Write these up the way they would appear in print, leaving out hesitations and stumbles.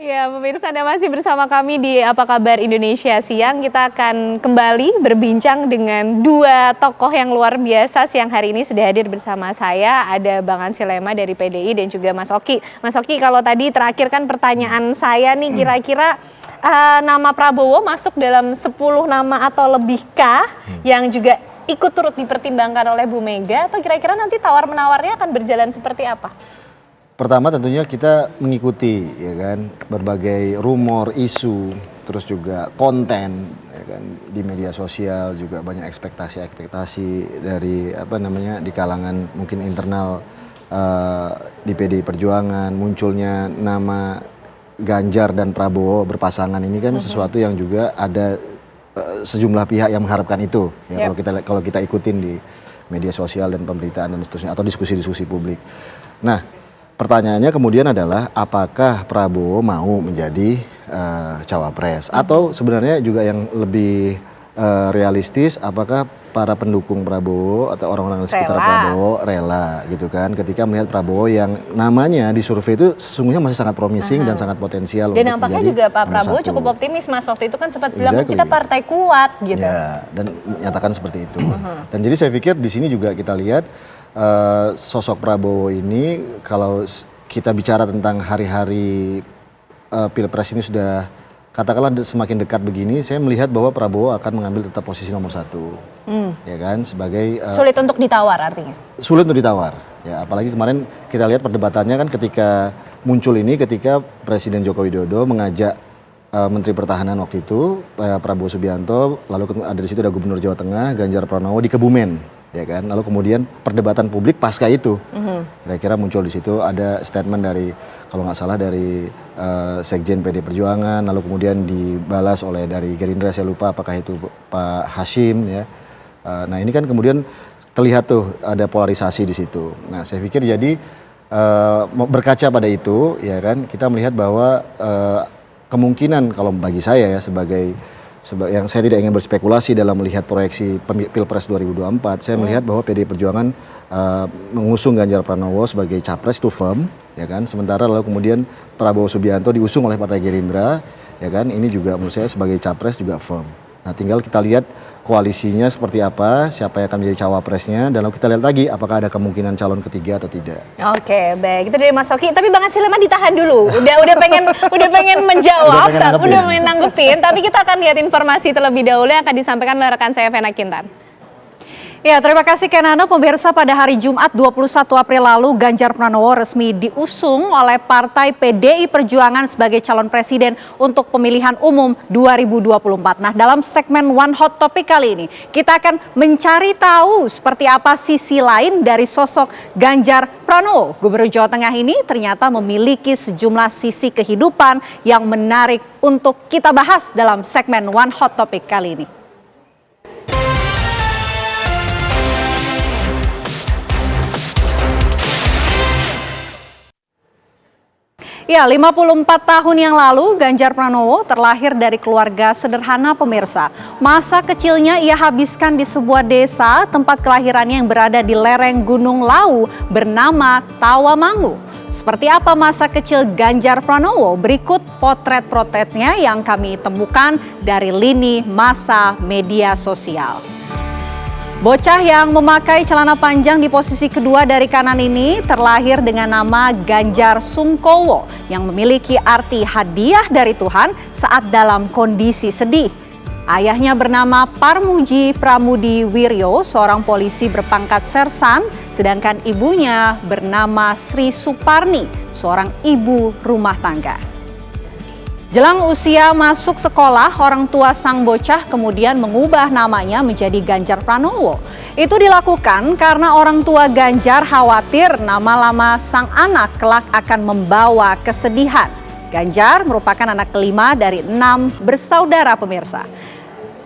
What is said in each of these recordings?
Ya, pemirsa Anda masih bersama kami di Apa Kabar Indonesia Siang. Kita akan kembali berbincang dengan dua tokoh yang luar biasa. Siang hari ini sudah hadir bersama saya, ada Bang Ansi Lema dari PDI dan juga Mas Oki. Mas Oki, kalau tadi terakhir kan pertanyaan saya nih, kira-kira nama Prabowo masuk dalam 10 nama atau lebihkah yang juga ikut turut dipertimbangkan oleh Bu Mega, atau kira-kira nanti tawar-menawarnya akan berjalan seperti apa? Pertama tentunya kita mengikuti ya kan berbagai rumor, isu, terus juga konten ya kan di media sosial, juga banyak ekspektasi dari di kalangan mungkin internal di PDI Perjuangan, munculnya nama Ganjar dan Prabowo berpasangan ini kan sesuatu yang juga ada sejumlah pihak yang mengharapkan itu ya. Kalau kita ikutin di media sosial dan pemberitaan dan seterusnya atau diskusi-diskusi publik. Nah, pertanyaannya kemudian adalah apakah Prabowo mau menjadi cawapres atau sebenarnya juga yang lebih realistis, apakah para pendukung Prabowo atau orang-orang di sekitar Prabowo rela gitu kan ketika melihat Prabowo yang namanya di survei itu sesungguhnya masih sangat promising dan sangat potensial. Dan nampaknya juga Pak Prabowo cukup optimis, Mas, waktu itu kan sempat bilang kita partai kuat gitu. Ya, dan menyatakan seperti itu. Dan jadi saya pikir di sini juga kita lihat sosok Prabowo ini, kalau kita bicara tentang hari-hari Pilpres ini sudah katakanlah semakin dekat begini, saya melihat bahwa Prabowo akan mengambil tetap posisi nomor 1, ya kan, sebagai sulit untuk ditawar artinya. Sulit untuk ditawar, ya apalagi kemarin kita lihat perdebatannya kan ketika muncul ini, ketika Presiden Joko Widodo mengajak Menteri Pertahanan waktu itu Prabowo Subianto, lalu ada di situ ada Gubernur Jawa Tengah Ganjar Pranowo di Kebumen. Ya kan, lalu kemudian perdebatan publik pasca itu, kira-kira muncul di situ ada statement dari kalau nggak salah dari Sekjen PD Perjuangan, lalu kemudian dibalas oleh dari Gerindra, saya lupa apakah itu Pak Hashim ya. Nah ini kan kemudian terlihat tuh ada polarisasi di situ. Nah saya pikir jadi berkaca pada itu ya kan, kita melihat bahwa kemungkinan kalau bagi saya ya sebagai yang saya tidak ingin berspekulasi dalam melihat proyeksi Pilpres 2024, saya melihat bahwa PDI Perjuangan mengusung Ganjar Pranowo sebagai capres itu firm, ya kan. Sementara lalu kemudian Prabowo Subianto diusung oleh Partai Gerindra, ya kan. Ini juga menurut saya sebagai capres juga firm. Nah, tinggal kita lihat koalisinya seperti apa, siapa yang akan menjadi cawapresnya, dan lalu kita lihat lagi apakah ada kemungkinan calon ketiga atau tidak. Oke, baik. Itu dari Mas Oki. Tapi Bang Ansi Lema ditahan dulu. Udah pengen menjawab, udah pengen nanggepin. Tapi kita akan lihat informasi terlebih dahulu yang akan disampaikan oleh rekan saya Vena Kintan. Ya, terima kasih Kenano. Pemirsa, pada hari Jumat 21 April lalu Ganjar Pranowo resmi diusung oleh Partai PDI Perjuangan sebagai calon presiden untuk pemilihan umum 2024. Nah, dalam segmen One Hot Topic kali ini kita akan mencari tahu seperti apa sisi lain dari sosok Ganjar Pranowo. Gubernur Jawa Tengah ini ternyata memiliki sejumlah sisi kehidupan yang menarik untuk kita bahas dalam segmen One Hot Topic kali ini. Ya, 54 tahun yang lalu Ganjar Pranowo terlahir dari keluarga sederhana, pemirsa. Masa kecilnya ia habiskan di sebuah desa tempat kelahirannya yang berada di lereng Gunung Lawu bernama Tawamangu. Seperti apa masa kecil Ganjar Pranowo? Berikut potret-potretnya yang kami temukan dari lini masa media sosial. Bocah yang memakai celana panjang di posisi kedua dari kanan ini terlahir dengan nama Ganjar Sungkowo yang memiliki arti hadiah dari Tuhan saat dalam kondisi sedih. Ayahnya bernama Parmuji Pramudi Wiryo, seorang polisi berpangkat sersan, sedangkan ibunya bernama Sri Suparni, seorang ibu rumah tangga. Jelang usia masuk sekolah, orang tua sang bocah kemudian mengubah namanya menjadi Ganjar Pranowo. Itu dilakukan karena orang tua Ganjar khawatir nama lama sang anak kelak akan membawa kesedihan. Ganjar merupakan anak kelima dari 6 bersaudara, pemirsa.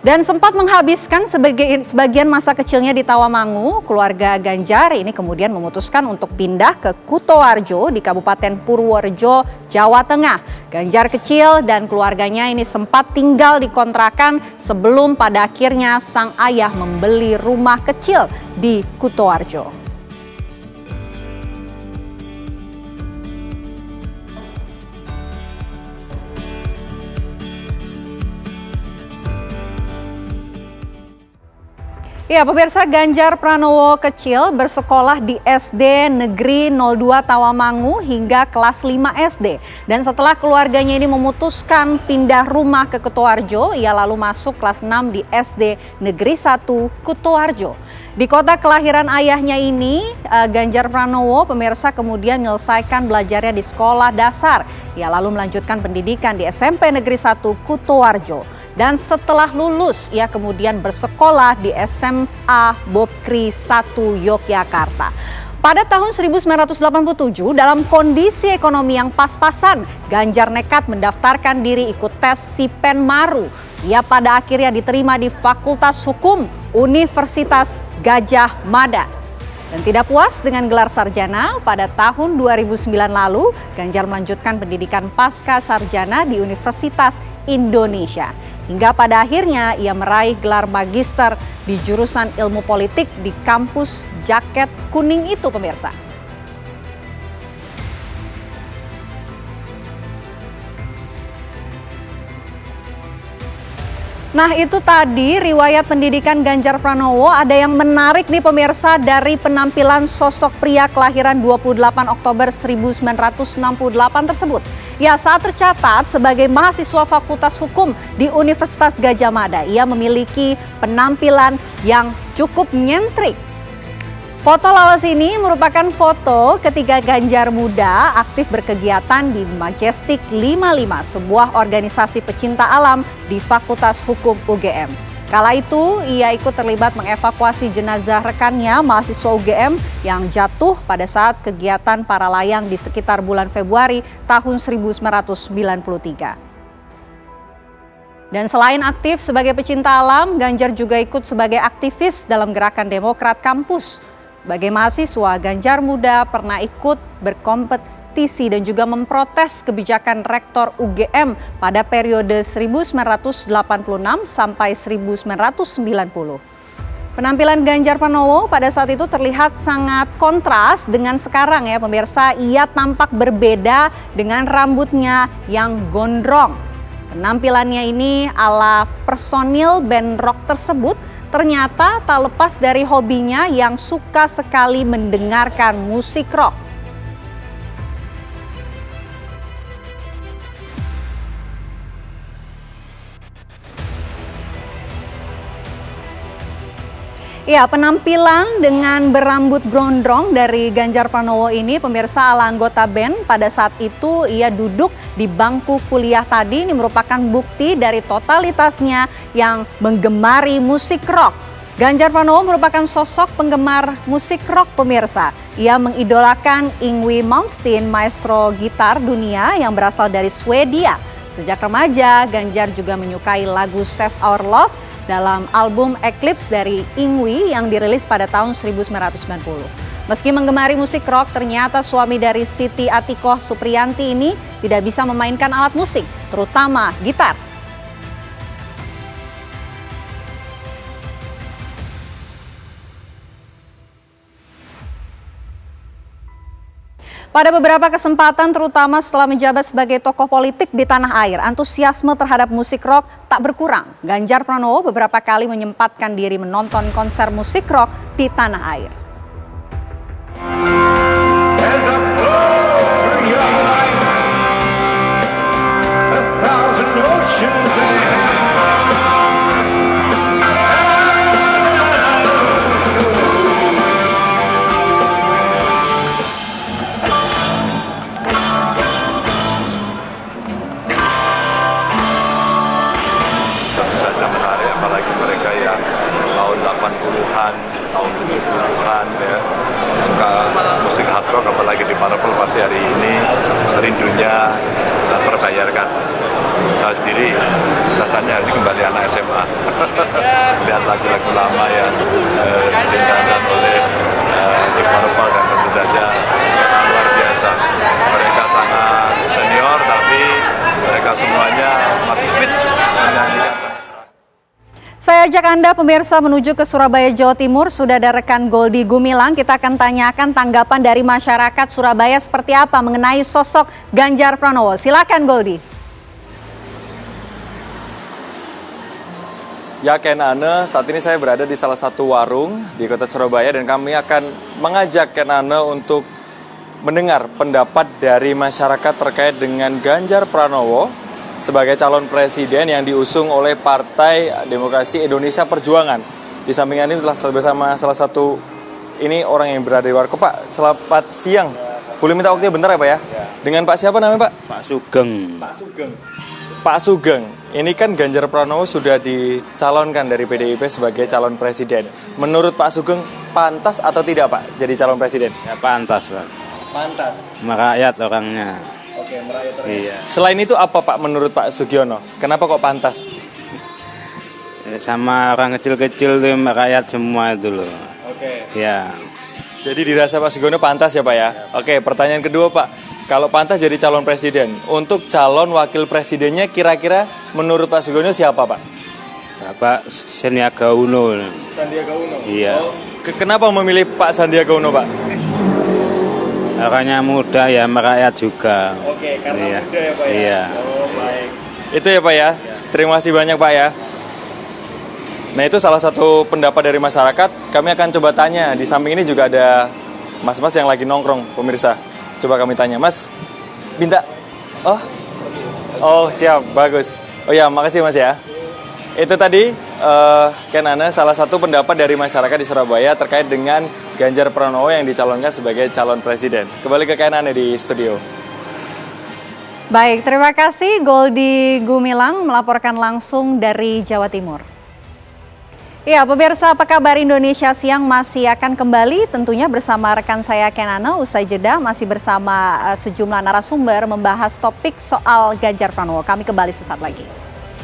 Dan sempat menghabiskan sebagian masa kecilnya di Tawamangu, keluarga Ganjar ini kemudian memutuskan untuk pindah ke Kutoarjo di Kabupaten Purworejo, Jawa Tengah. Ganjar kecil dan keluarganya ini sempat tinggal di kontrakan sebelum pada akhirnya sang ayah membeli rumah kecil di Kutoarjo. Ya, pemirsa, Ganjar Pranowo kecil bersekolah di SD Negeri 02 Tawamangu hingga kelas 5 SD. Dan setelah keluarganya ini memutuskan pindah rumah ke Kutoarjo, ia lalu masuk kelas 6 di SD Negeri 1 Kutoarjo. Di kota kelahiran ayahnya ini, Ganjar Pranowo, pemirsa, kemudian menyelesaikan belajarnya di sekolah dasar. Ia lalu melanjutkan pendidikan di SMP Negeri 1 Kutoarjo. Dan setelah lulus, ia kemudian bersekolah di SMA Bobkri 1 Yogyakarta. Pada tahun 1987, dalam kondisi ekonomi yang pas-pasan, Ganjar nekat mendaftarkan diri ikut tes Sipen Maru. Ia pada akhirnya diterima di Fakultas Hukum Universitas Gadjah Mada. Dan tidak puas dengan gelar sarjana, pada tahun 2009 lalu, Ganjar melanjutkan pendidikan pasca sarjana di Universitas Indonesia. Hingga pada akhirnya ia meraih gelar magister di jurusan ilmu politik di kampus Jaket Kuning itu, pemirsa. Nah, itu tadi riwayat pendidikan Ganjar Pranowo. Ada yang menarik nih pemirsa dari penampilan sosok pria kelahiran 28 Oktober 1968 tersebut. Ya, saat tercatat sebagai mahasiswa Fakultas Hukum di Universitas Gadjah Mada, ia memiliki penampilan yang cukup nyentrik. Foto lawas ini merupakan foto ketika Ganjar muda aktif berkegiatan di Majestic 55, sebuah organisasi pecinta alam di Fakultas Hukum UGM. Kala itu ia ikut terlibat mengevakuasi jenazah rekannya mahasiswa UGM yang jatuh pada saat kegiatan para layang di sekitar bulan Februari tahun 1993. Dan selain aktif sebagai pecinta alam, Ganjar juga ikut sebagai aktivis dalam gerakan Demokrat Kampus. Sebagai mahasiswa, Ganjar muda pernah ikut berkompetisi dan juga memprotes kebijakan Rektor UGM pada periode 1986 sampai 1990. Penampilan Ganjar Pranowo pada saat itu terlihat sangat kontras dengan sekarang ya pemirsa. Ia tampak berbeda dengan rambutnya yang gondrong. Penampilannya ini ala personil band rock tersebut ternyata tak lepas dari hobinya yang suka sekali mendengarkan musik rock. Ya, penampilan dengan berambut gondrong dari Ganjar Pranowo ini pemirsa ala anggota band pada saat itu ia duduk di bangku kuliah tadi. Ini merupakan bukti dari totalitasnya yang menggemari musik rock. Ganjar Pranowo merupakan sosok penggemar musik rock pemirsa. Ia mengidolakan Yngwie Malmsteen, maestro gitar dunia yang berasal dari Swedia. Sejak remaja, Ganjar juga menyukai lagu Save Our Love dalam album Eclipse dari Yngwie yang dirilis pada tahun 1990. Meski menggemari musik rock, ternyata suami dari Siti Atikoh Supriyanti ini tidak bisa memainkan alat musik, terutama gitar. Pada beberapa kesempatan, terutama setelah menjabat sebagai tokoh politik di tanah air, antusiasme terhadap musik rock tak berkurang. Ganjar Pranowo beberapa kali menyempatkan diri menonton konser musik rock di tanah air. Apalagi mereka yang tahun 80-an, tahun 70-an ya, suka musik hard rock, apalagi di Marvel pasti hari ini rindunya terbayarkan. Saya sendiri rasanya ini kembali anak SMA, lihat lagu-lagu lama yang didengarkan oleh di Marvel dan tentu saja luar biasa. Mereka sangat senior tapi mereka semuanya masih fit menyanyikan. Saya ajak Anda pemirsa menuju ke Surabaya, Jawa Timur. Sudah ada rekan Goldi Gumilang. Kita akan tanyakan tanggapan dari masyarakat Surabaya seperti apa mengenai sosok Ganjar Pranowo. Silakan Goldi. Ya Ken Ane, saat ini saya berada di salah satu warung di kota Surabaya dan kami akan mengajak Ken Ane untuk mendengar pendapat dari masyarakat terkait dengan Ganjar Pranowo sebagai calon presiden yang diusung oleh Partai Demokrasi Indonesia Perjuangan. Di samping ini telah bersama salah satu ini orang yang berada di warkop. Pak, selamat siang. Boleh minta waktunya bentar ya Pak ya? Dengan Pak siapa namanya Pak? Pak Sugeng. Pak Sugeng. Pak Sugeng, ini kan Ganjar Pranowo sudah dicalonkan dari PDIP sebagai calon presiden. Menurut Pak Sugeng, pantas atau tidak Pak jadi calon presiden? Ya pantas Pak. Pantas. Merakyat orangnya. Oke, merakyat orangnya. Iya. Selain itu apa Pak menurut Pak Sugiono? Kenapa kok pantas? Sama orang kecil-kecil tuh merakyat semua itu loh. Oke. Ya. Jadi dirasa Pak Sugiono pantas ya Pak ya? Oke, pertanyaan kedua Pak. Kalau pantas jadi calon presiden, untuk calon wakil presidennya kira-kira menurut Pak Sugiono siapa Pak? Bapak Sandiaga Uno. Sandiaga Uno? Iya. Oh, kenapa memilih Pak Sandiaga Uno Pak? Orangnya muda ya, merakyat juga. Oke, karena Iya. muda ya Pak ya? Iya. Oh baik. Itu ya Pak ya? Terima kasih banyak Pak ya. Nah itu salah satu pendapat dari masyarakat. Kami akan coba tanya. Di samping ini juga ada mas-mas yang lagi nongkrong, pemirsa. Coba kami tanya, Mas, minta? Oh siap, bagus. Oh ya, makasih Mas ya. Itu tadi Ken Ane, salah satu pendapat dari masyarakat di Surabaya terkait dengan Ganjar Pranowo yang dicalonkan sebagai calon presiden. Kembali ke Ken Ane di studio. Baik, terima kasih Goldi Gumilang melaporkan langsung dari Jawa Timur. Ya, pemirsa, apa kabar Indonesia Siang masih akan kembali tentunya bersama rekan saya Ken Ane. Usai jeda masih bersama sejumlah narasumber membahas topik soal Ganjar Pranowo. Kami kembali sesaat lagi.